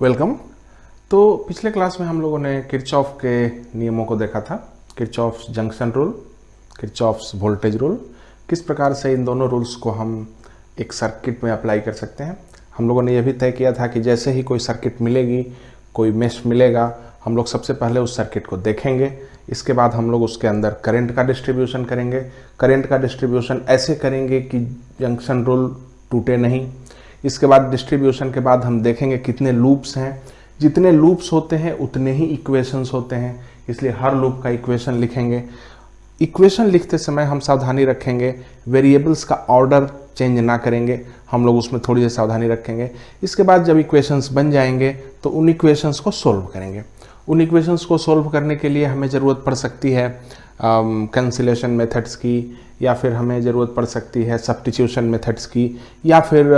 Welcome. तो पिछले class में हम लोगों ने किरचॉफ के नियमों को देखा था। Kirchhoff's junction rule, Kirchhoff's voltage rule, किस प्रकार से इन दोनों रूल्स को हम एक सर्किट में अप्लाई कर सकते हैं। हम लोगों ने यह भी तय किया था कि जैसे ही कोई सर्किट मिलेगी, कोई मेश मिलेगा, हम लोग सबसे पहले उस सर्किट को देखेंगे। इसके बाद हम लोग उसके अंदर करंट का डिस्ट्रीब्यूशन करेंगे। करंट का डिस्ट्रीब्यूशन ऐसे करेंगे कि जंक्शन रूल टूटे नहीं। इसके बाद डिस्ट्रीब्यूशन के बाद हम देखेंगे कितने लूप्स हैं। जितने लूप्स होते हैं उतने ही इक्वेशंस होते हैं, इसलिए हर लूप का इक्वेशन लिखेंगे। इक्वेशन लिखते समय हम सावधानी रखेंगे, वेरिएबल्स का ऑर्डर चेंज ना करेंगे, हम लोग उसमें थोड़ी सी सावधानी रखेंगे। इसके बाद जब इक्वेशंस बन जाएंगे तो उन इक्वेशंस को सोल्व करेंगे। उन इक्वेशंस को सोल्व करने के लिए हमें ज़रूरत पड़ सकती है कैंसिलेशन मेथड्स की, या फिर हमें ज़रूरत पड़ सकती है सब्स्टिट्यूशन मेथड्स की, या फिर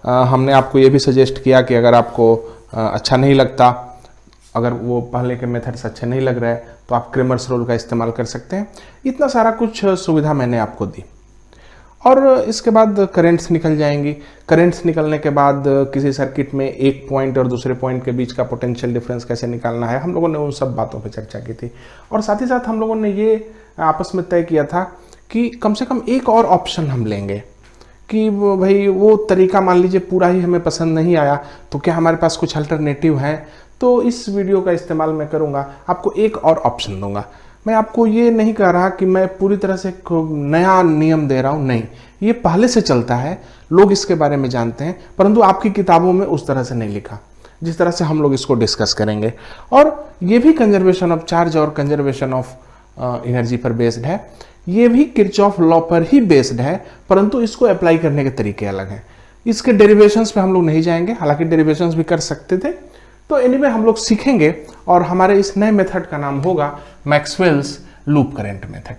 हमने आपको ये भी सजेस्ट किया कि अगर आपको अच्छा नहीं लगता, अगर वो पहले के मेथड्स अच्छे नहीं लग रहे तो आप क्रेमर्स रूल का इस्तेमाल कर सकते हैं। इतना सारा कुछ सुविधा मैंने आपको दी। और इसके बाद करेंट्स निकल जाएंगी। करेंट्स निकलने के बाद किसी सर्किट में एक पॉइंट और दूसरे पॉइंट के बीच का पोटेंशियल डिफरेंस कैसे निकालना है, हम लोगों ने उन सब बातों पर चर्चा की थी। और साथ ही साथ हम लोगों ने ये आपस में तय किया था कि कम से कम एक और ऑप्शन हम लेंगे कि भाई वो तरीका मान लीजिए पूरा ही हमें पसंद नहीं आया तो क्या हमारे पास कुछ अल्टरनेटिव है। तो इस वीडियो का इस्तेमाल मैं करूँगा, आपको एक और ऑप्शन दूंगा। मैं आपको ये नहीं कह रहा कि मैं पूरी तरह से नया नियम दे रहा हूँ, नहीं, ये पहले से चलता है, लोग इसके बारे में जानते हैं, परंतु आपकी किताबों में उस तरह से नहीं लिखा जिस तरह से हम लोग इसको डिस्कस करेंगे। और ये भी कंजर्वेशन ऑफ चार्ज और कंजर्वेशन ऑफ एनर्जी पर बेस्ड है। ये भी किरचॉफ लॉ पर ही बेस्ड है, परंतु इसको अप्लाई करने के तरीके अलग हैं। इसके डेरिवेशंस पे हम लोग नहीं जाएंगे, हालांकि डेरिवेशंस भी कर सकते थे। तो एनीवे हम लोग सीखेंगे और हमारे इस नए मेथड का नाम होगा Maxwell's loop current method.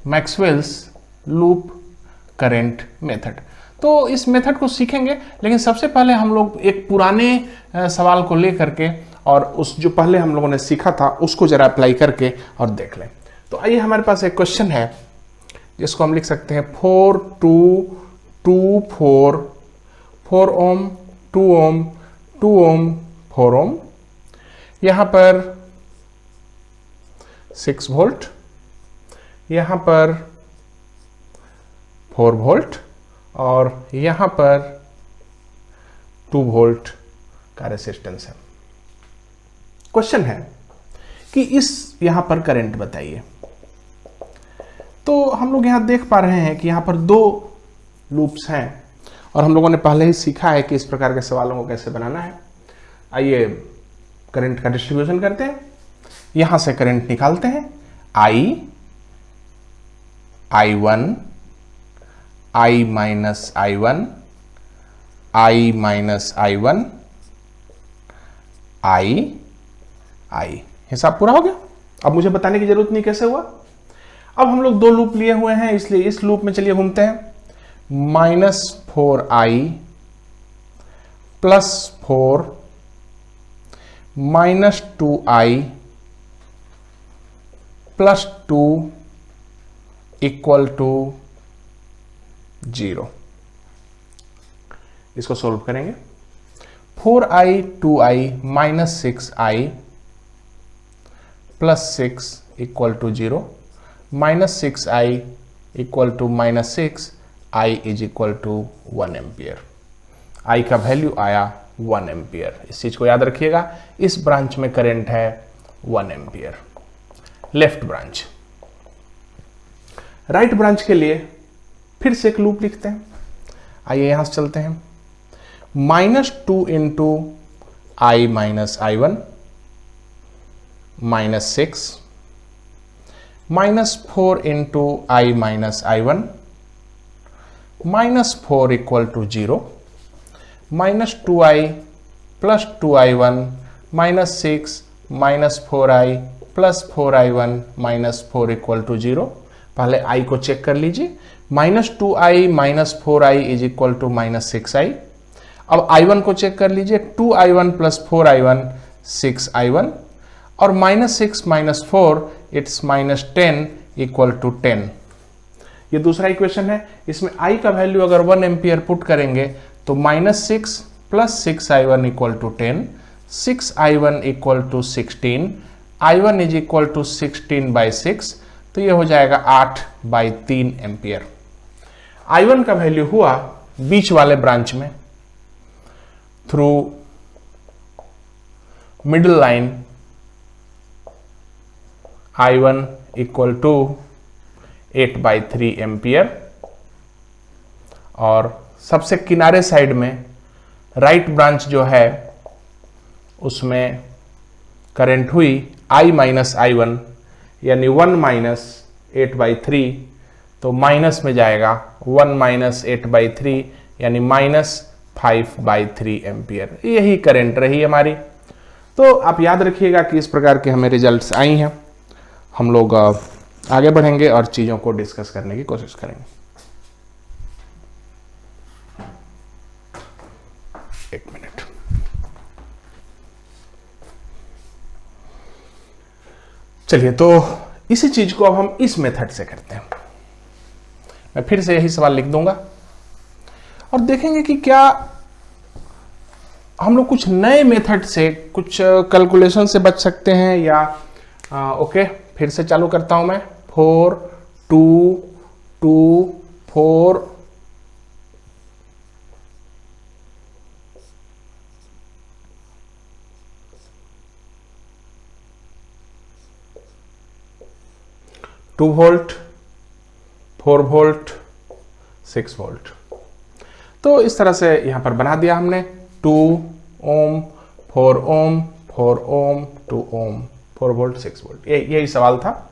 Maxwell's loop current method. तो इस मेथड को सीखेंगे, लेकिन सबसे पहले हम लोग एक पुराने सवाल को लेकर के और उस जो पहले हम लोगों ने सीखा था उसको जरा अप्लाई करके और देख लें। तो आइए, हमारे पास एक क्वेश्चन है जिसको हम लिख सकते हैं 4 2 2 4 ओम 2 ओम 2 ओम 4 ओम। यहां पर 6 वोल्ट, यहां पर 4 वोल्ट और यहां पर 2 वोल्ट का रेजिस्टेंस है। क्वेश्चन है कि इस यहां पर करंट बताइए। तो हम लोग यहां देख पा रहे हैं कि यहां पर 2 लूप्स हैं और हम लोगों ने पहले ही सीखा है कि इस प्रकार के सवालों को कैसे बनाना है। आइए करंट का डिस्ट्रीब्यूशन करते हैं। यहां से करंट निकालते हैं। I1 I minus I1 I minus I1 I। हिसाब पूरा हो गया। अब मुझे बताने की जरूरत नहीं कैसे हुआ। अब हम लोग 2 लूप लिए हुए हैं, इसलिए इस लूप में चलिए घूमते हैं। -4I +4 -2I +2 = 0। इसको सोल्व करेंगे। 4I 2I -6I +6 = 0, -6I = -6, I = 1 ampere. I का वैल्यू आया 1 एम्पियर। इस चीज को याद रखिएगा। इस ब्रांच में करंट है 1 ampere. Left branch. Right branch के लिए फिर से एक लूप लिखते हैं। आइए यहां से चलते हैं। -2 × I minus I1 -6, -4 × I minus I1 -4 = 0, -2I + 2I1 -6 -4I + 4I1 -4 = 0। पहले I को चेक कर लीजिए। -2I - 4I = -6I। अब I1 को चेक कर लीजिए। 2I1 + 4I1 6I1 और -6 - 4 इट्स -10 = 10। ये दूसरा इक्वेशन है। इसमें I का वैल्यू अगर 1 एम्पियर पुट करेंगे तो -6 plus 6i1 equal to 10, 6i1 equal to 16, i1 is equal to 16/6, तो ये हो जाएगा 8/3 एम्पियर। i1 का वैल्यू हुआ बीच वाले ब्रांच में through middle line i1 equal to 8/3 ampere, और सबसे किनारे साइड में राइट ब्रांच जो है उसमें करंट हुई I माइनस i1 यानी 1 माइनस 8/3, तो माइनस में जाएगा 1 माइनस 8/3 यानी -5/3 एम्पियर। यही करंट रही हमारी। तो आप याद रखिएगा कि इस प्रकार के हमें रिजल्ट्स आई हैं। हम लोग आगे बढ़ेंगे और चीज़ों को डिस्कस करने की कोशिश करेंगे। एक मिनट। चलिए, तो इसी चीज को अब हम इस मेथड से करते हैं। मैं फिर से यही सवाल लिख दूंगा और देखेंगे कि क्या हम लोग कुछ नए मेथड से, कुछ कैलकुलेशन से बच सकते हैं या ओके। फिर से चालू करता हूं मैं। 4 2 2 4 2 वोल्ट, 4 वोल्ट, 6 वोल्ट। तो इस तरह से यहां पर बना दिया हमने। 2 ओम, 4 ओम, 4 ओम, 2 ओम, 4 वोल्ट, 6 वोल्ट। यही सवाल था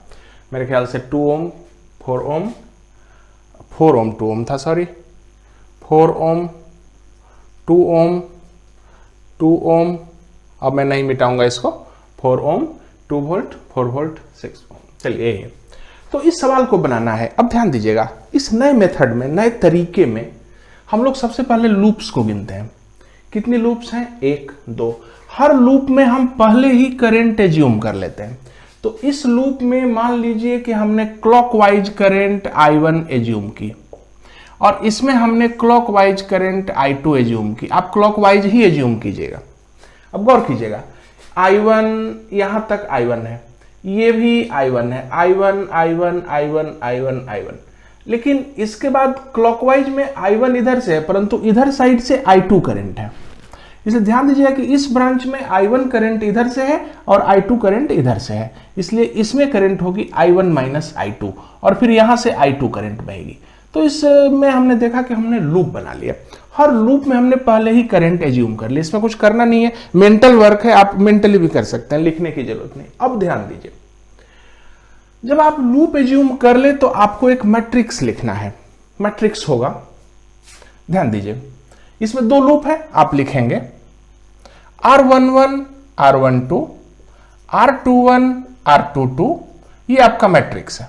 मेरे ख्याल से। 2 ओम, 4 ओम, 4 ओम, 2 ओम था, सॉरी। 4 ओम, 2 ओम, 2 ओम, अब मैं नहीं मिटाऊंगा इसको। 4 ओम, 2 वोल्ट, 4 वोल्ट, 6 ओम। चलिए, यही है। तो इस सवाल को बनाना है। अब ध्यान दीजिएगा, इस नए मेथड में, नए तरीके में हम लोग सबसे पहले लूप्स को गिनते हैं। कितनी लूप्स हैं? 1 2। हर लूप में हम पहले ही करंट एज्यूम कर लेते हैं। तो इस लूप में मान लीजिए कि हमने क्लॉकवाइज करंट I1 एज्यूम की और इसमें हमने क्लॉकवाइज करंट I2 एज्यूम की। आप क्लॉकवाइज ही एज्यूम कीजिएगा। अब गौर कीजिएगा, I1 यहां तक I1 है, ये भी I1 है, I1 I1 I1 I1 I1। लेकिन इसके बाद क्लॉकवाइज में I1 इधर से है, परंतु इधर साइड से I2 करंट है। इसलिए ध्यान दीजिएगा कि इस ब्रांच में I1 करंट इधर से है और I2 करंट इधर से है। इसलिए इसमें करंट होगी I1 माइनस I2 और फिर यहां से I2 करंट बहेगी। तो इसमें हमने देखा कि हमने लूप बना लिया। हर लूप में हमने पहले ही करंट एज्यूम कर लिया। इसमें कुछ करना नहीं है, मेंटल वर्क है, आप मेंटली भी कर सकते हैं, लिखने की जरूरत नहीं। अब ध्यान दीजिए, जब आप लूप एज्यूम कर ले तो आपको एक मैट्रिक्स लिखना है। मैट्रिक्स होगा, ध्यान दीजिए, इसमें 2 लूप है। आप लिखेंगे R11 R12 R21 R22, ये आपका मैट्रिक्स है।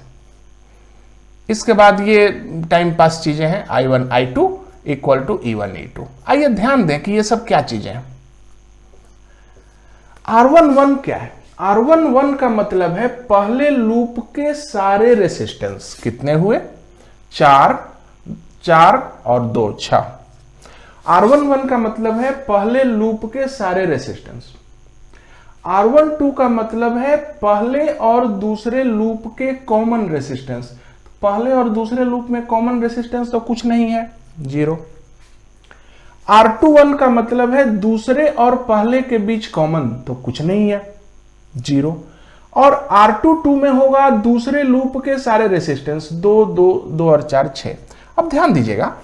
इसके बाद ये टाइम पास चीजें हैं, I1 I2 equal to E1 E2। आइए ध्यान दें कि ये सब क्या चीजें हैं। R11 क्या है? R11 का मतलब है पहले लूप के सारे रेसिस्टेंस। कितने हुए? 4 4 और 2 6। R11 का मतलब है पहले लूप के सारे रेसिस्टेंस। R12 का मतलब है पहले और दूसरे लूप के कॉमन रेसिस्टेंस। पहले और दूसरे लूप में कॉमन रेसिस्टेंस तो कुछ नहीं है, 0। R21 का मतलब है दूसरे और पहले के बीच कॉमन, तो कुछ नहीं है, 0। और R22 में होगा दूसरे लूप के सारे रेसिस्टेंस, 2 2 2 और 4 6। अब ध्यान दीजिएगा,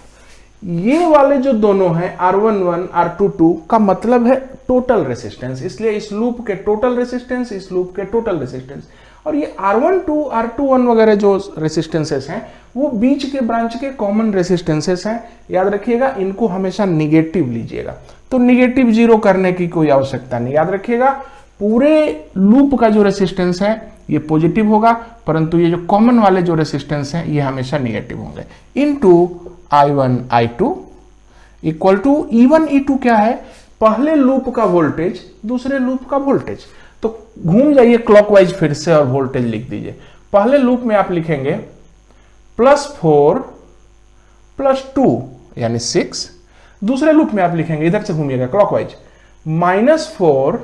ये वाले जो दोनों हैं R11 R22 का मतलब है टोटल रेसिस्टेंस। इसलिए इस लूप के टोटल रेसिस्टेंस, इस लूप के टोटल रेसिस्टेंस। और ये R12 R21 वगैरह जो रेसिस्टेंसेस हैं वो बीच के ब्रांच के कॉमन रेसिस्टेंसेस हैं। याद रखिएगा, इनको हमेशा निगेटिव लीजिएगा। तो निगेटिव 0 करने की कोई आवश्यकता नहीं। याद रखिएगा, पूरे लूप का जो रेसिस्टेंस है ये पॉजिटिव होगा, परंतु ये जो कॉमन वाले जो रेसिस्टेंस हैं ये हमेशा निगेटिव होंगे। Into I1 I2 equal to E1 E2 क्या है? पहले लूप का वोल्टेज, दूसरे लूप का वोल्टेज। तो घूम जाइए क्लॉकवाइज फिर से और वोल्टेज लिख दीजिए। पहले लूप में आप लिखेंगे +4 +2 यानी 6, दूसरे लूप में आप लिखेंगे, इधर से घूमिएगा क्लॉकवाइज, -4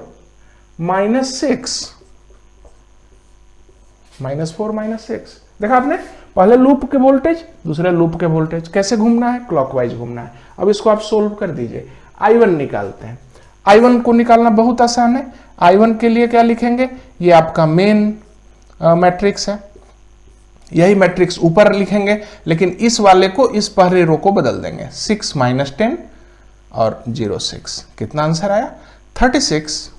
-6, -4 -6। देखा आपने, पहले लूप के वोल्टेज, दूसरे लूप के वोल्टेज, कैसे घूमना है, क्लॉकवाइज घूमना है। अब इसको आप सोल्व कर दीजिए, I1 निकालते हैं। I1 को निकालना बहुत आसान है। I1 के लिए क्या लिखेंगे, ये आपका मेन मैट्रिक्स है, यही मैट्रिक्स ऊपर लिखेंगे, लेकिन इस वाले को, इस पहले रो को बदल देंगे, 6 - 10 और 0 6। कितना आंसर आया, 36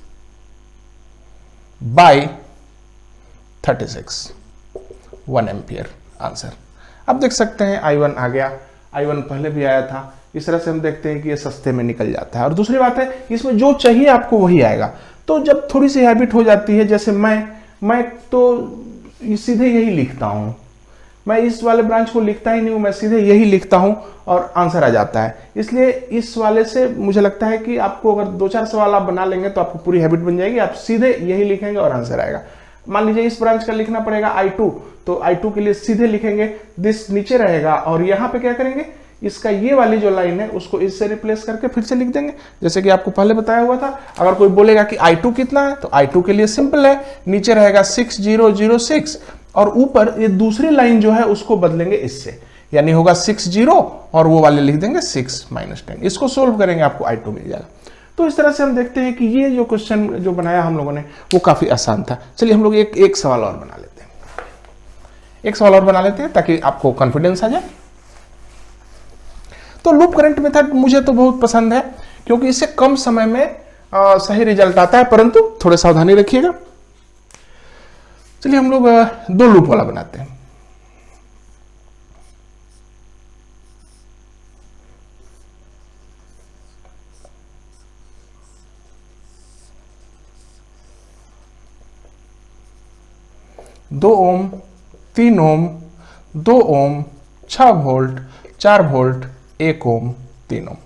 बाई 36, 1 एम्पियर आंसर। अब देख सकते हैं I1 आ गया, I1 पहले भी आया था। इस तरह से हम देखते हैं कि ये सस्ते में निकल जाता है। और दूसरी बात है, इसमें जो चाहिए आपको वही आएगा। तो जब थोड़ी सी हैबिट हो जाती है, जैसे मैं तो सीधे यही लिखता हूँ, मैं इस वाले ब्रांच को लिखता ही नहीं हूँ, मैं सीधे यही लिखता हूँ और आंसर आ जाता है। इसलिए इस वाले से मुझे लगता है कि आपको अगर 2-4 सवाल आप बना लेंगे तो आपको पूरी हैबिट बन जाएगी, आप सीधे यही लिखेंगे और आंसर आएगा। मान लीजिए इस ब्रांच का लिखना पड़ेगा I2, तो I2 के लिए सीधे लिखेंगे, दिस नीचे रहेगा और यहाँ पे क्या करेंगे, इसका ये वाली जो लाइन है उसको इससे रिप्लेस करके फिर से लिख देंगे, जैसे कि आपको पहले बताया हुआ था। अगर कोई बोलेगा कि I2 कितना है, तो I2 के लिए सिंपल है, नीचे रहेगा 6006 और ऊपर ये दूसरी लाइन जो है उसको बदलेंगे इससे, यानी होगा 60 और वो वाले लिख देंगे 6 - 10। इसको सोल्व करेंगे, आपको I2 मिल जाएगा। तो इस तरह से हम देखते हैं कि ये जो क्वेश्चन जो बनाया हम लोगों ने वो काफी आसान था। चलिए हम लोग एक सवाल और बना लेते हैं, एक सवाल और बना लेते हैं ताकि आपको कॉन्फिडेंस आ जाए। तो लूप करंट मेथड मुझे तो बहुत पसंद है, क्योंकि इससे कम समय में सही रिजल्ट आता है, परंतु थोड़े सावधानी रखिएगा। चलिए हम लोग 2 लूप वाला बनाते हैं। दो ओम, 3 ओम, 2 ओम, 6 वोल्ट, 4 वोल्ट, 1 ओम, 3 ओम।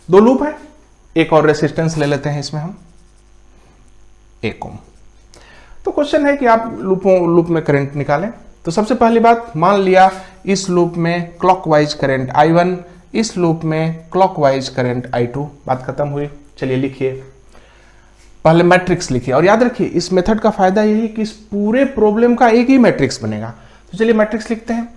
2 लूप है, एक और रेसिस्टेंस ले लेते हैं इसमें हम, 1 ओम। तो क्वेश्चन है कि आप लूप में करंट निकालें। तो सबसे पहली बात, मान लिया इस लूप में क्लॉकवाइज करंट I1, इस लूप में क्लॉकवाइज करंट I2। बात खत्म हुई। चलिए लिखिए, पहले मैट्रिक्स लिखिए, और याद रखिए इस मेथड का फायदा यही कि इस पूरे प्रॉब्लम का एक ही मैट्रिक्स बनेगा। तो चलिए मैट्रिक्स लिखते हैं।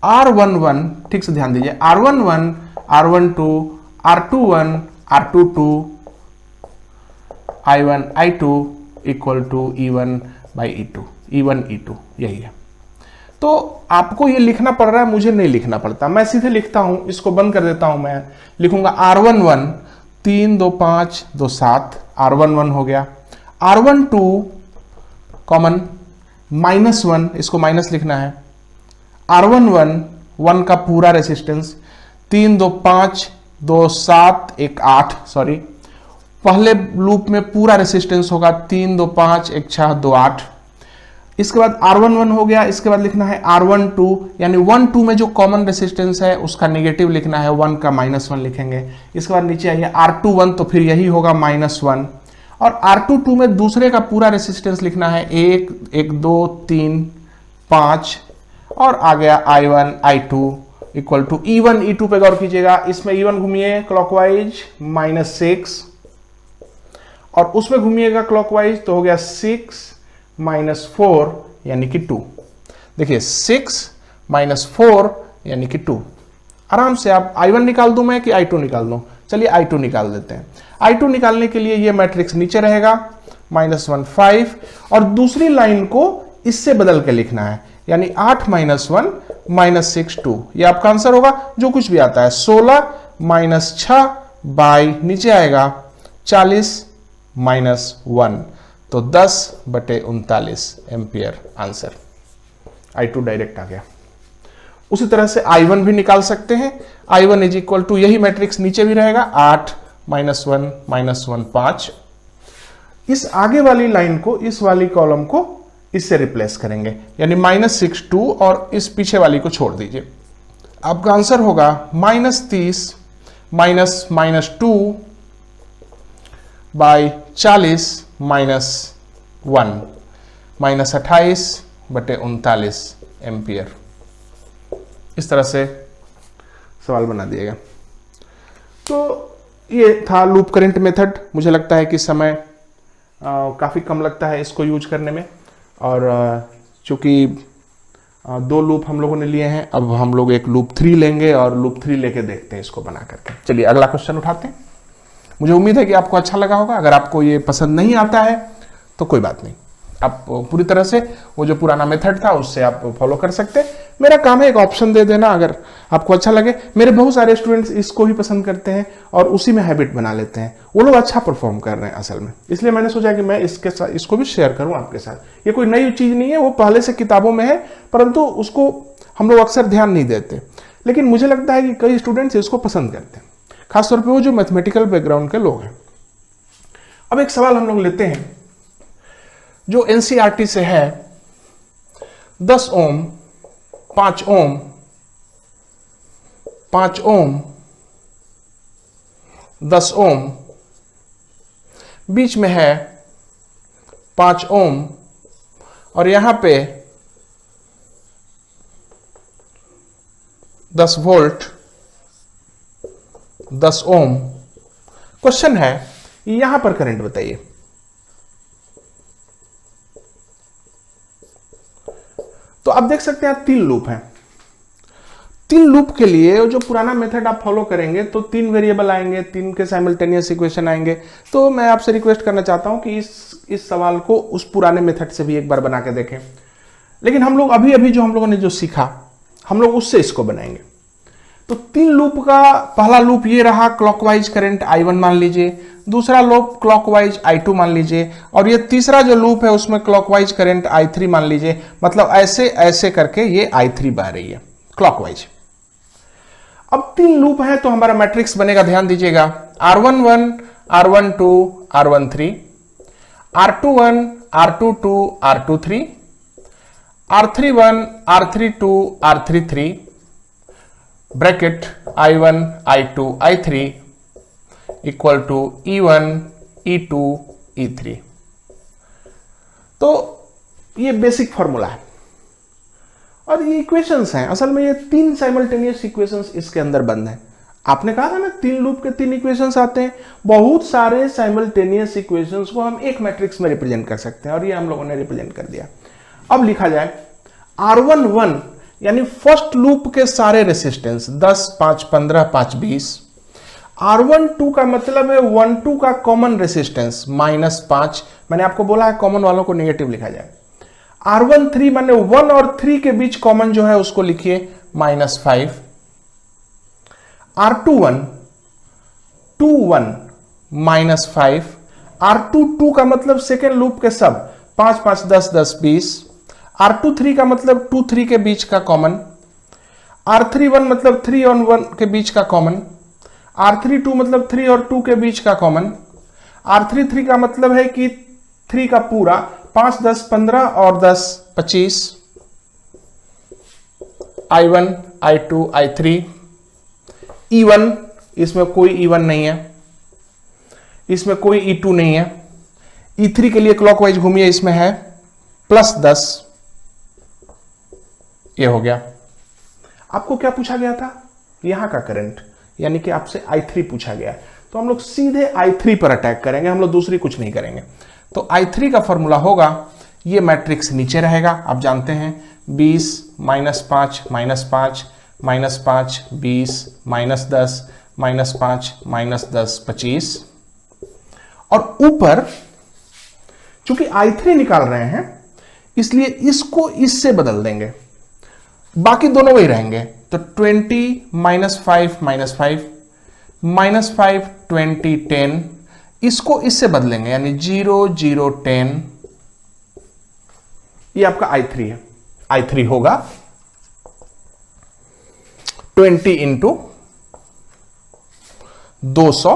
R11, ठीक से ध्यान दीजिए, R11, R12, R21, R22, I1, I2 equal to E1 by E2, E1, E2 यही है। तो आपको ये लिखना पड़ रहा है, मुझे नहीं लिखना पड़ता, मैं सीधे लिखता हूं। इसको बंद कर देता हूं, मैं लिखूंगा R11 3 2 5 2 7, R11 हो गया। R12 कॉमन -1, इसको माइनस लिखना है। R11 1 का पूरा रेसिस्टेंस, 3 2 5 2 7 1 8, सॉरी, पहले लूप में पूरा रेसिस्टेंस होगा 3 2 5 1 6 2 8। इसके बाद R11 हो गया। इसके बाद लिखना है R12, यानी 1 2 में जो कॉमन रेसिस्टेंस है उसका नेगेटिव लिखना है, 1 का -1 लिखेंगे। इसके बाद नीचे आइए R21, तो फिर यही होगा -1, और R22 में दूसरे का पूरा रेसिस्टेंस लिखना है, 1 1 2 3 5, और आ गया I1 I2 equal to E1 E2 पे गौर कीजिएगा, इसमें E1 घूमिए क्लॉकवाइज -6, और उसमें घूमिएगा क्लॉकवाइज तो हो गया 6 -4 यानी कि 2। देखिए 6 -4 यानी कि 2। आराम से आप I1 निकाल दूं मैं कि I2 निकाल दूं? चलिए I2 निकाल देते हैं। I2 निकालने के लिए ये मैट्रिक्स नीचे रहेगा, -1 5, और दूसरी लाइन को इससे बदल के लिखना है, यानी 8 -1 -6 2। ये आपका आंसर होगा, जो कुछ भी आता है। 16 -6 बाई नीचे आएगा 40 -1, तो 10/39 एम्पियर आंसर। I2 डायरेक्ट आ गया। उसी तरह से I1 भी निकाल सकते हैं। I1 इज इक्वल टू, यही मैट्रिक्स नीचे भी रहेगा, 8 -1 -1 5। इस आगे वाली लाइन को, इस वाली कॉलम को इससे रिप्लेस करेंगे, यानी -6 2, और इस पीछे वाली को छोड़ दीजिए। आपका आंसर होगा -30 -2 बाई 40 -1, -28/39 एम्पियर। इस तरह से सवाल बना दिएगा। तो ये था लूप करंट मेथड। मुझे लगता है कि समय काफ़ी कम लगता है इसको यूज करने में, और चूँकि 2 लूप हम लोगों ने लिए हैं, अब हम लोग एक लूप 3 लेंगे और लूप 3 लेके देखते हैं इसको बना करके। चलिए अगला क्वेश्चन उठाते हैं। मुझे उम्मीद है कि आपको अच्छा लगा होगा। अगर आपको ये पसंद नहीं आता है तो कोई बात नहीं, आप पूरी तरह से वो जो पुराना मेथड था उससे आप फॉलो कर सकते हैं। मेरा काम है एक ऑप्शन दे देना अगर आपको अच्छा लगे। मेरे बहुत सारे स्टूडेंट्स इसको ही पसंद करते हैं और उसी में हैबिट बना लेते हैं, वो लोग अच्छा परफॉर्म कर रहे हैं असल में। इसलिए मैंने सोचा कि मैं इसके साथ इसको भी शेयर करूं आपके साथ। ये कोई नई चीज़ नहीं है, वो पहले से किताबों में है, परंतु उसको हम लोग अक्सर ध्यान नहीं देते। लेकिन मुझे लगता है कि कई स्टूडेंट्स इसको पसंद करते हैं, खासतौर पर वो जो मैथमेटिकल बैकग्राउंड के लोग हैं। अब एक सवाल हम लोग लेते हैं जो एनसीईआरटी से है। 10 ओम, 5 ओम, 5 ओम, 10 ओम, बीच में है 5 ओम, और यहां पे 10 वोल्ट, 10 ओम। क्वेश्चन है यहां पर करंट बताइए। तो आप देख सकते हैं 3 लूप हैं। 3 लूप के लिए जो पुराना मेथड आप फॉलो करेंगे तो 3 वेरिएबल आएंगे, 3 के साइमल्टेनियस इक्वेशन आएंगे। तो मैं आपसे रिक्वेस्ट करना चाहता हूं कि इस सवाल को उस पुराने मेथड से भी एक बार बना के देखें। लेकिन हम लोग अभी जो हम लोगों ने जो सीखा, हम लोग उससे इसको बनाएंगे। तो 3 लूप का पहला लूप ये रहा, क्लॉकवाइज करंट I1 मान लीजिए, दूसरा लूप क्लॉकवाइज I2 मान लीजिए, और ये तीसरा जो लूप है उसमें क्लॉकवाइज करंट I3 मान लीजिए। मतलब ऐसे ऐसे करके ये I3 बह रही है क्लॉकवाइज। अब 3 लूप है तो हमारा मैट्रिक्स बनेगा, ध्यान दीजिएगा, R11, R12, R13, R21, R22, R23, R31, R32, R33, bracket I1, I2, I3 equal to E1, E2, E3। तो ये बेसिक फॉर्मूला है और ये इक्वेशंस हैं। असल में ये 3 साइमल्टेनियस इक्वेशंस इसके अंदर बंद हैं। आपने कहा था ना 3 लूप के 3 इक्वेशंस आते हैं। बहुत सारे साइमल्टेनियस इक्वेशंस को हम एक मैट्रिक्स में रिप्रेजेंट कर सकते हैं और ये हम लोगों ने रिप्रेजेंट कर दिया। अब लिखा जाए R11 यानी फर्स्ट लूप के सारे रेसिस्टेंस 10, 5, 15, 5, 20। R12 का मतलब है 1-2 का कॉमन रेसिस्टेंस -5। मैंने आपको बोला है कॉमन वालों को नेगेटिव लिखा जाए। R13 माने 1 और 3 के बीच कॉमन जो है उसको लिखिए -5। R21 2-1 -5। R22 का मतलब सेकेंड लूप के सब 5, 5, 10, 10, 20। R23 का मतलब 2, 3 के बीच का कॉमन। R31 मतलब 3 और 1 के बीच का कॉमन। R32 मतलब 3 और 2 के बीच का कॉमन। R33 का मतलब है कि 3 का पूरा, 5, 10, 15 और 10, 25। I1, I2, I3। E1, इसमें कोई E1 नहीं है, इसमें कोई E2 नहीं है। E3 के लिए क्लॉकवाइज घूमिए, इसमें है +10। ये हो गया। आपको क्या पूछा गया था? यहां का करंट, यानी कि आपसे I3 पूछा गया। तो हम लोग सीधे I3 पर अटैक करेंगे, हम लोग दूसरी कुछ नहीं करेंगे। तो I3 का फॉर्मूला होगा, ये मैट्रिक्स नीचे रहेगा, आप जानते हैं 20, -5, -5, -5, -20, -10, -5, -10, 25। और ऊपर चूंकि I3 निकाल रहे हैं इसलिए इसको इससे बदल देंगे, बाकी दोनों वही रहेंगे। तो 20, -5, -5, -5, 20, 10, इसको इससे बदलेंगे यानी 0, 0, 10। ये आपका I3 है। I3 होगा 20 × 200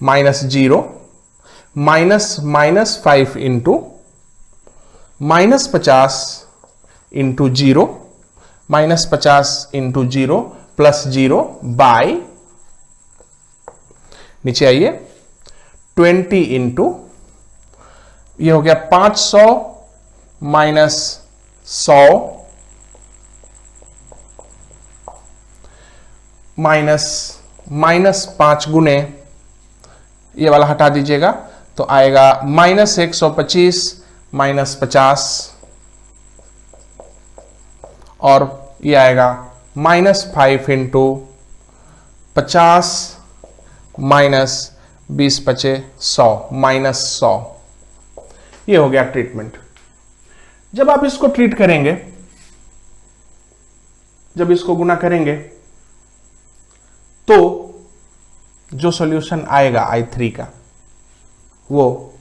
-0 -5 × -50 × 0 -50 × 0 +0 बाय, नीचे आइए, 20 × ये हो गया 500 -100 माइनस 5 गुने, ये वाला हटा दीजिएगा, तो आएगा -125 -50, और ये आएगा -5 इंटू 50 -20 बचे 100, -100। ये हो गया ट्रीटमेंट। जब आप इसको ट्रीट करेंगे, जब इसको गुना करेंगे, तो जो सॉल्यूशन आएगा I3 का, वो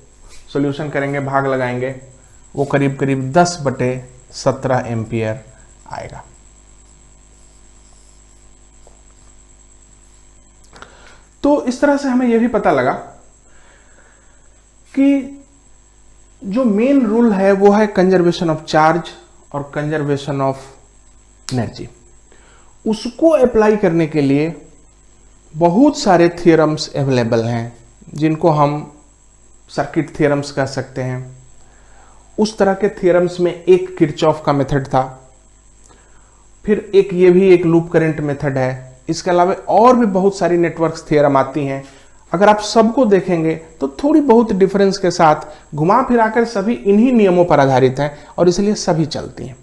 सॉल्यूशन करेंगे, भाग लगाएंगे, वो करीब करीब 10/17 एम्पियर आएगा। तो इस तरह से हमें यह भी पता लगा कि जो मेन रूल है वो है कंजर्वेशन ऑफ चार्ज और कंजर्वेशन ऑफ एनर्जी। उसको अप्लाई करने के लिए बहुत सारे थियरम्स अवेलेबल हैं, जिनको हम सर्किट थियरम्स कह सकते हैं। उस तरह के थियरम्स में एक किरचॉफ का मेथड था, फिर एक ये भी एक लूप करंट मेथड है। इसके अलावा और भी बहुत सारी नेटवर्क्स थियरम आती हैं। अगर आप सबको देखेंगे तो थोड़ी बहुत डिफरेंस के साथ घुमा फिराकर सभी इन्हीं नियमों पर आधारित हैं, और इसलिए सभी चलती हैं।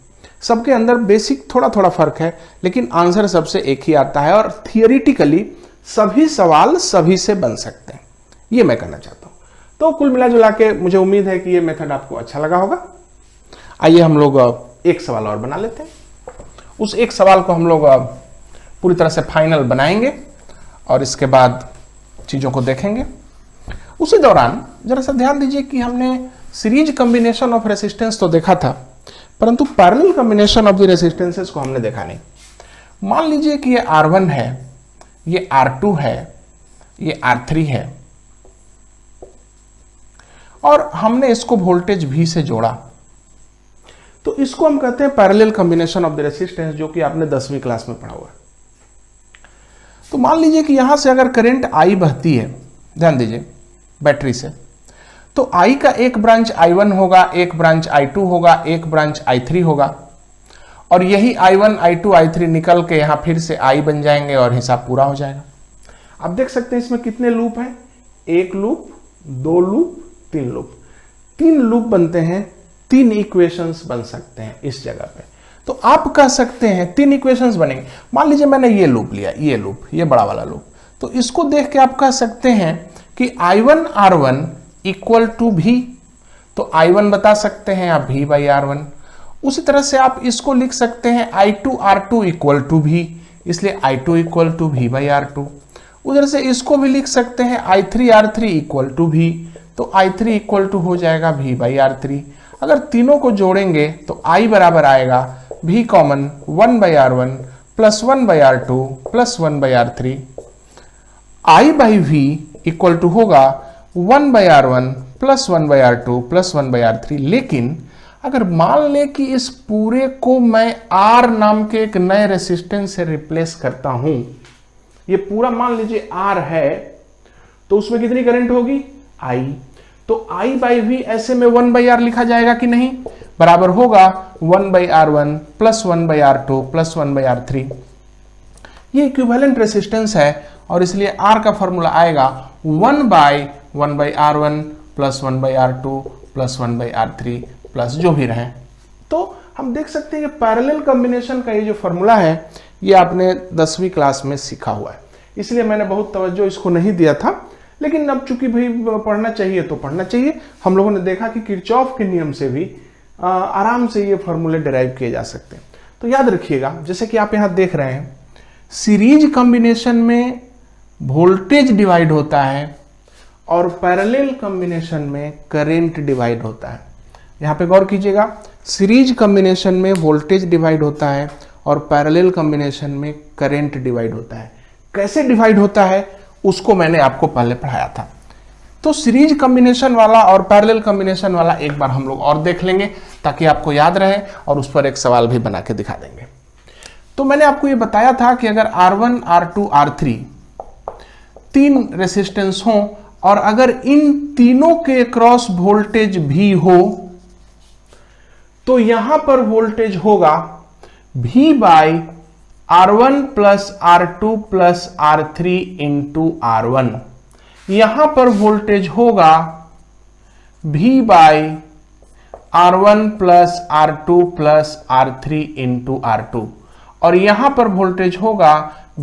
सबके अंदर बेसिक थोड़ा थोड़ा फर्क है, लेकिन आंसर सबसे एक ही आता है, और थियोरिटिकली सभी सवाल सभी से बन सकते हैं। ये मैं कहना चाहता हूं। तो कुल मिला जुला के मुझे उम्मीद है कि ये मेथड आपको अच्छा लगा होगा। आइए हम लोग एक सवाल और बना लेते हैं। उस एक सवाल को हम लोग पूरी तरह से फाइनल बनाएंगे और इसके बाद चीज़ों को देखेंगे। उसी दौरान जरा सा ध्यान दीजिए कि हमने सीरीज कॉम्बिनेशन ऑफ रेसिस्टेंस तो देखा था, परंतु parallel combination of the resistances को हमने देखा नहीं। मान लीजिए कि ये R1 है, ये R2 है, ये R3 है, और हमने इसको वोल्टेज V से जोड़ा, तो इसको हम कहते हैं parallel combination of the resistance, जो कि आपने 10वीं क्लास में पढ़ा हुआ है। तो मान लीजिए कि यहां से अगर करंट I बहती है, ध्यान दीजिए, बैटरी से, तो I का एक ब्रांच I1 होगा, एक ब्रांच I2 होगा, एक ब्रांच I3 होगा, और यही I1 I2 I3 निकल के यहां फिर से I बन जाएंगे और हिसाब पूरा हो जाएगा। आप देख सकते हैं इसमें कितने लूप हैं, एक लूप, दो लूप, तीन लूप। 3 लूप बनते हैं, 3 इक्वेशंस बन सकते हैं इस जगह पे। तो आप कह सकते हैं 3 इक्वेशंस बनेंगे। मान लीजिए मैंने ये लूप लिया, ये लूप, ये बड़ा वाला लूप, तो इसको देख के आप कह सकते हैं कि I1 R1 equal to V, तो I1 बता सकते हैं आप V बाई R1। उसी तरह से आप इसको लिख सकते हैं I2 R2 equal to V, इसलिए I2 equal to V by R2। उधर से इसको भी लिख सकते हैं I3 R3 equal to V, तो I3 इक्वल टू हो जाएगा V बाई R3। अगर तीनों को जोड़ेंगे तो I बराबर आएगा V common 1 by R1 plus 1 by R2 plus 1 by R3। I by V equal to होगा 1 by R1 plus 1 by R2 plus 1 by R3। लेकिन अगर मान लें कि इस पूरे को मैं R नाम के एक नए रेसिस्टेंस से रिप्लेस करता हूं, ये पूरा मान लीजिए R है, तो उसमें कितनी करंट होगी I, तो I बाई V ऐसे में 1 बाई R लिखा जाएगा कि नहीं, बराबर होगा 1 by R1 plus 1 by R2 plus 1 by R3। ये इक्विवेलेंट रेसिस्टेंस है, और इसलिए R का फॉर्मूला आएगा 1 by R1 plus 1 by R2 plus 1 by R3 plus जो भी रहे। तो हम देख सकते हैं कि पैरेलल कॉम्बिनेशन का ये जो फॉर्मूला है, ये आपने 10वीं क्लास में सीखा हुआ है, इसलिए मैंने बहुत तवज्जो इसको नहीं दिया था। लेकिन अब चूंकि भाई पढ़ना चाहिए तो पढ़ना चाहिए। हम लोगों ने देखा कि किरचॉफ के नियम से भी आराम से ये फॉर्मूले डिराइव किए जा सकते हैं। तो याद रखिएगा, जैसे कि आप यहाँ देख रहे हैं, सीरीज कॉम्बिनेशन में वोल्टेज डिवाइड होता है और पैरेलल कॉम्बिनेशन में करंट डिवाइड होता है। यहाँ पे गौर कीजिएगा, सीरीज कॉम्बिनेशन में वोल्टेज डिवाइड होता है और पैरेलल कॉम्बिनेशन में करंट डिवाइड होता है। कैसे डिवाइड होता है उसको मैंने आपको पहले पढ़ाया था। तो सीरीज कॉम्बिनेशन वाला और पैरेलल कॉम्बिनेशन वाला एक बार हम लोग और देख लेंगे, ताकि आपको याद रहे, और उस पर एक सवाल भी बना के दिखा देंगे। तो मैंने आपको ये बताया था कि अगर R1 R2 R3 3 रेसिस्टेंस हो, और अगर इन तीनों के क्रॉस वोल्टेज V हो, तो यहां पर वोल्टेज होगा V by R1 plus R2 plus R3 into R1। यहां पर वोल्टेज होगा V by R1 plus R2 plus R3 into R2, और यहां पर वोल्टेज होगा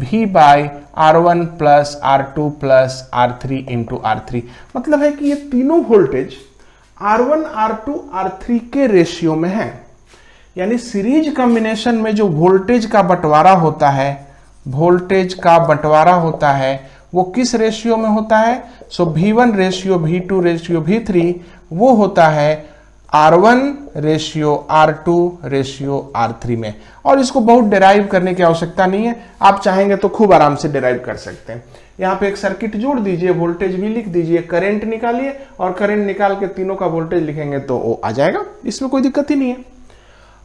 V by R1 plus R2 plus R3 into R3। मतलब है कि ये तीनों वोल्टेज R1, R2, R3 के रेशियो में है। यानी सीरीज कॉम्बिनेशन में जो वोल्टेज का बंटवारा होता है, वोल्टेज का बंटवारा होता है वो किस रेशियो में होता है? सो V1 ratio V2 ratio V3 वो होता है R1 ratio R2 ratio R3 में। और इसको बहुत डिराइव करने की आवश्यकता नहीं है, आप चाहेंगे तो खूब आराम से डिराइव कर सकते हैं। यहाँ पे एक सर्किट जोड़ दीजिए, वोल्टेज भी लिख दीजिए, करंट निकालिए और करंट निकाल के तीनों का वोल्टेज लिखेंगे तो वो आ जाएगा, इसमें कोई दिक्कत ही नहीं है।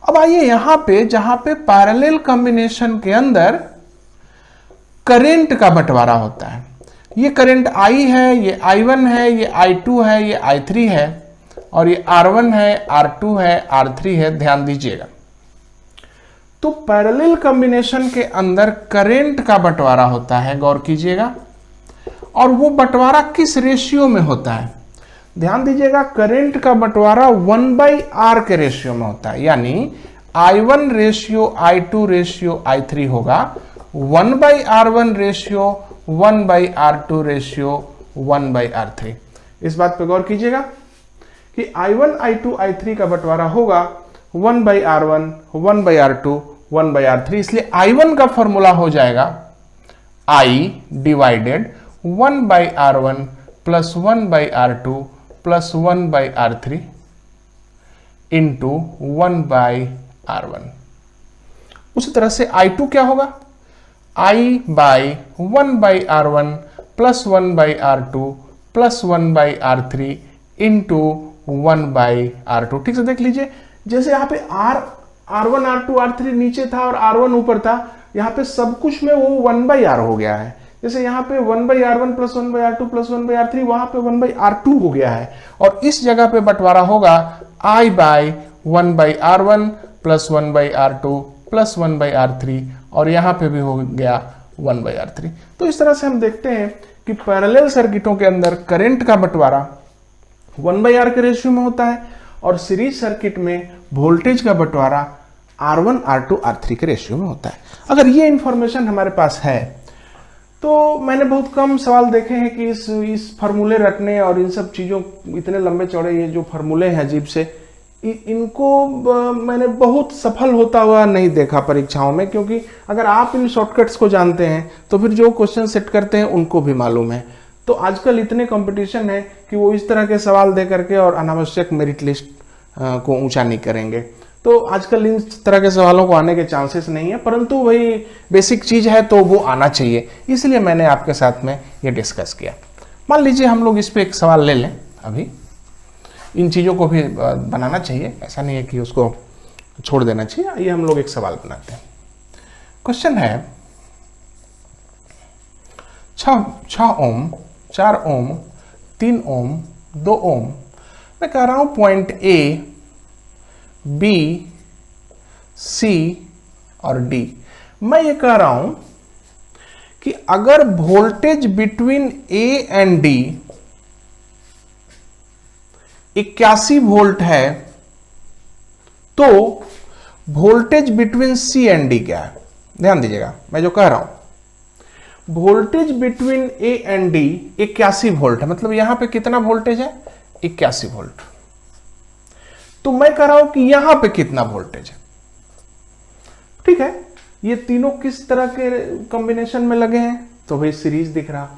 अब आइए यहाँ पे जहां पे पैरेलल कॉम्बिनेशन के अंदर करंट का बंटवारा होता है, ये करंट I है, ये I1 है, ये I2 है, ये I3 है, और ये R1 है, R2 है, R3 है। ध्यान दीजिएगा, तो पैरेलल कॉम्बिनेशन के अंदर करंट का बंटवारा होता है, गौर कीजिएगा, और वो बंटवारा किस रेशियो में होता है? ध्यान दीजिएगा, करंट का बंटवारा 1/R के रेशियो में होता है। यानी I1 ratio I2 ratio I3 होगा 1/R1 ratio 1/R2 ratio 1/R3। इस बात पे गौर कीजिएगा कि I1, I2, I3 का बंटवारा होगा 1/R1, 1/R2, 1/R3। इसलिए I1 का फॉर्मूला हो जाएगा I divided 1/R1 plus 1/R2 plus 1/R3 into 1/R1। उसी तरह से I2 क्या होगा? I by 1/R1 plus 1/R2 plus 1/R3 into 1/R2। ठीक से देख लीजिए, जैसे यहाँ पे R1, R2, R3 नीचे था और R1 ऊपर था, यहाँ पे सब कुछ में वो 1/R हो गया है। जैसे यहाँ पे 1/R1 plus 1/R2 plus 1/R3, वहां पे 1/R2 हो गया है, और इस जगह पे बंटवारा होगा I by 1/R1 plus 1/R2 plus 1/R3, और यहाँ पे भी हो गया 1/R3। तो इस तरह से हम देखते हैं कि पैरेलल सर्किटों के अंदर करंट का बंटवारा 1/R के रेशियो में होता है, और सीरीज सर्किट में वोल्टेज का बंटवारा R1, R2, R3 के रेशियो में होता है। अगर ये इंफॉर्मेशन हमारे पास है तो मैंने बहुत कम सवाल देखे हैं कि इस फार्मूले रटने और इन सब चीज़ों, इतने लंबे चौड़े ये जो फार्मूले हैं अजीब से, इनको मैंने बहुत सफल होता हुआ नहीं देखा परीक्षाओं में। क्योंकि अगर आप इन शॉर्टकट्स को जानते हैं तो फिर जो क्वेश्चन सेट करते हैं उनको भी मालूम है। तो आजकल इतने कंपटीशन है कि वो इस तरह के सवाल दे करके और अनावश्यक मेरिट लिस्ट को ऊंचा नहीं करेंगे। तो आजकल इन तरह के सवालों को आने के चांसेस नहीं है, परंतु वही बेसिक चीज है तो वो आना चाहिए, इसलिए मैंने आपके साथ में ये डिस्कस किया। मान लीजिए हम लोग इस पे एक सवाल ले लें, अभी इन चीज़ों को भी बनाना चाहिए, ऐसा नहीं है कि उसको छोड़ देना चाहिए। आइए हम लोग एक सवाल बनाते हैं। क्वेश्चन है 6 ओम, 4 ओम, 3 ओम, 2 ओम। मैं कह रहा हूं पॉइंट ए, बी, सी और डी। मैं ये कह रहा हूं कि अगर voltage between A and D 81 volt है तो voltage between C and D क्या है? ध्यान दीजिएगा, मैं जो कह रहा हूं voltage between A and D 81 volt है, मतलब यहां पे कितना वोल्टेज है? 81 वोल्ट। तो मैं कह रहा हूं कि यहां पे कितना वोल्टेज है? ठीक है, ये तीनों किस तरह के कॉम्बिनेशन में लगे हैं? तो भाई सीरीज दिख रहा,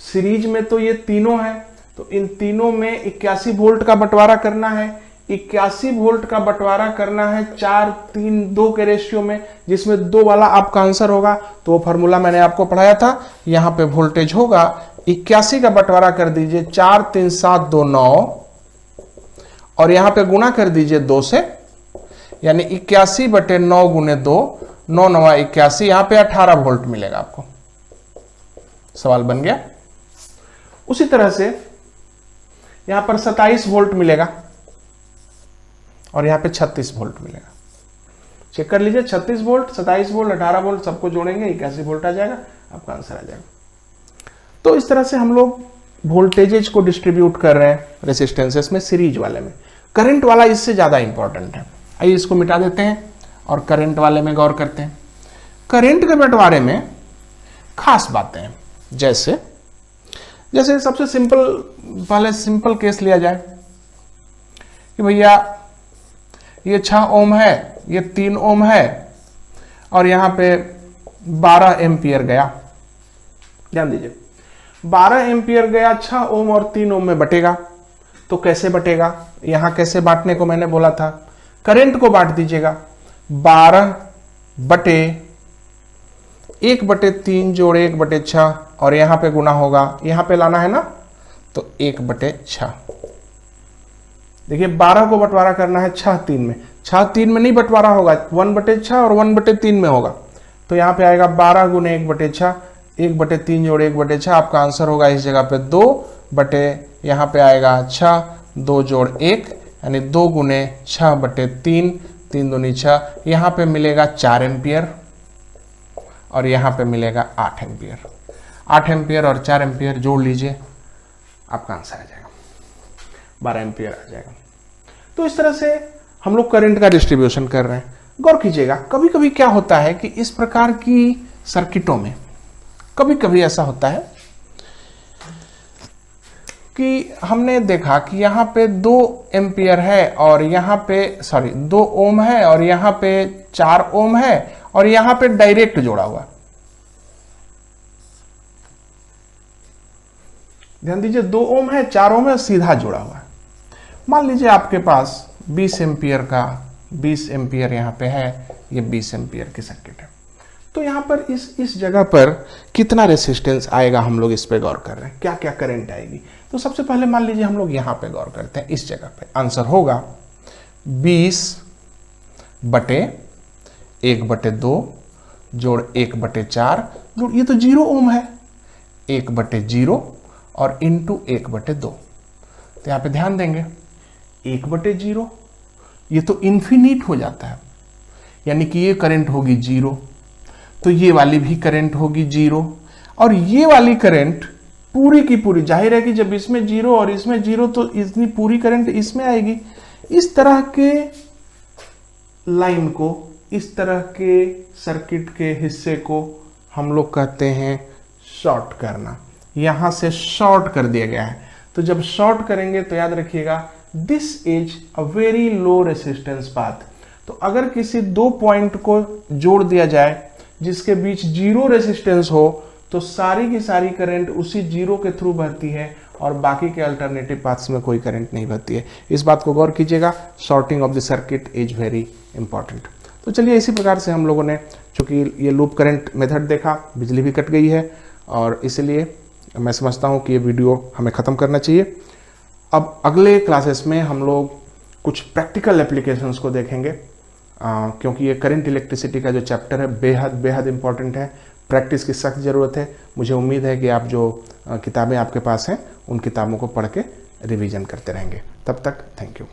सीरीज में तो ये तीनों हैं, तो इन तीनों में 81 वोल्ट का बंटवारा करना है। 81 वोल्ट का बंटवारा करना है 4, 3, 2 के रेशियो में, जिसमें 2 वाला आपका आंसर होगा। तो वो फॉर्मूला मैंने आपको पढ़ाया था। यहां पे वोल्टेज होगा 81 का बंटवारा कर दीजिए 4, 3, 7, 2, 9, और यहां पे गुणा कर दीजिए 2 से, यानी 81/9 गुणे 2, 9 9 81, यहां पे 18 वोल्ट मिलेगा आपको। सवाल बन गया। उसी तरह से यहां पर 27 वोल्ट मिलेगा और यहां पे 36 वोल्ट मिलेगा। चेक कर लीजिए, 36 वोल्ट, 27 वोल्ट, 18 वोल्ट सबको जोड़ेंगे 81 वोल्ट आ जाएगा, आपका आंसर आ जाएगा। तो इस तरह से हम लोग वोल्टेजेज को डिस्ट्रीब्यूट कर रहे हैं रेसिस्टेंसेस में, सीरीज वाले में। करंट वाला इससे ज़्यादा इंपॉर्टेंट है। आइए इसको मिटा देते हैं और करंट वाले में गौर करते हैं। करंट के बंटवारे में खास बातें हैं, जैसे जैसे सबसे सिंपल, पहले सिंपल केस लिया जाए कि भैया ये 6 ओम है, ये 3 ओम है और यहां पे 12 एम्पियर गया। ध्यान दीजिए, 12 एम्पियर गया, 6 ओम और 3 ओम में बटेगा। तो कैसे बटेगा, यहां कैसे बांटने को मैंने बोला था, करंट को बांट दीजिएगा 12 बटे 1/3 जोड़ 1/6 और यहां पे गुना होगा, यहां पे लाना है ना, तो 1/6। देखिए 12 को बंटवारा करना है 6 3 में, 6 3 में नहीं बंटवारा होगा, 1/6 और 1/3 में होगा। तो यहां पे आएगा 12 गुने 1/6, 1/3 जोड़ 1/6, आपका आंसर होगा इस जगह पे 2 बटे, यहां पे आएगा 6, 2 जोड़ 1 यानी 2 गुने 6/3, 3 दूनी 6, यहां पे मिलेगा 4 एम्पियर और यहां पे मिलेगा 8 एम्पियर। 8 एम्पियर और 4 एम्पियर जोड़ लीजिए, आपका आंसर आ जाएगा 12 एम्पियर आ जाएगा। तो इस तरह से हम लोग करंट का डिस्ट्रीब्यूशन कर रहे हैं। गौर कीजिएगा, कभी कभी क्या होता है कि इस प्रकार की सर्किटों में कभी कभी ऐसा होता है कि हमने देखा कि यहां पे 2 एम्पियर है और यहां पे 2 ओम है और यहां पे 4 ओम है और यहां पे डायरेक्ट जोड़ा हुआ। ध्यान दीजिए, 2 ओम है, 4 ओम है, सीधा जुड़ा हुआ है। मान लीजिए आपके पास 20 एम्पियर का 20 एम्पियर यहां पे है, ये 20 एम्पियर की सर्किट है। तो यहां पर इस जगह पर कितना रेसिस्टेंस आएगा, हम लोग इस पे गौर कर रहे हैं, क्या क्या करंट आएगी। तो सबसे पहले मान लीजिए हम लोग यहां पे गौर करते हैं, इस जगह पे आंसर होगा 20 बटे 1/2 जोड़ 1/4 जोड़, ये तो 0 ओम है, 1/0 और इंटू 1/2। तो यहां पे ध्यान देंगे 1/0 ये तो इन्फिनिट हो जाता है, यानी कि ये करंट होगी 0, तो ये वाली भी करंट होगी 0 और ये वाली करंट पूरी की पूरी, जाहिर है कि जब इसमें 0 और इसमें 0 तो इतनी पूरी करंट इसमें आएगी। इस तरह के लाइन को, इस तरह के सर्किट के हिस्से को हम लोग कहते हैं शॉर्ट करना। यहां से शॉर्ट कर दिया गया है, तो जब शॉर्ट करेंगे तो याद रखिएगा this is a very low resistance path. तो अगर किसी 2 पॉइंट को जोड़ दिया जाए जिसके बीच 0 रेसिस्टेंस हो, तो सारी की सारी करंट उसी 0 के थ्रू बहती है और बाकी के अल्टरनेटिव पाथ्स में कोई करंट नहीं बहती है। इस बात को गौर कीजिएगा, shorting of the circuit is very important. तो चलिए इसी प्रकार से हम लोगों ने, चूंकि ये लूप करंट मेथड देखा, बिजली भी कट गई है और इसलिए मैं समझता हूँ कि ये वीडियो हमें ख़त्म करना चाहिए। अब अगले क्लासेस में हम लोग कुछ प्रैक्टिकल एप्लीकेशंस को देखेंगे, क्योंकि ये करंट इलेक्ट्रिसिटी का जो चैप्टर है बेहद बेहद इंपॉर्टेंट है। प्रैक्टिस की सख्त ज़रूरत है। मुझे उम्मीद है कि आप जो किताबें आपके पास हैं उन किताबों को पढ़ के रिवीजन करते रहेंगे। तब तक थैंक यू।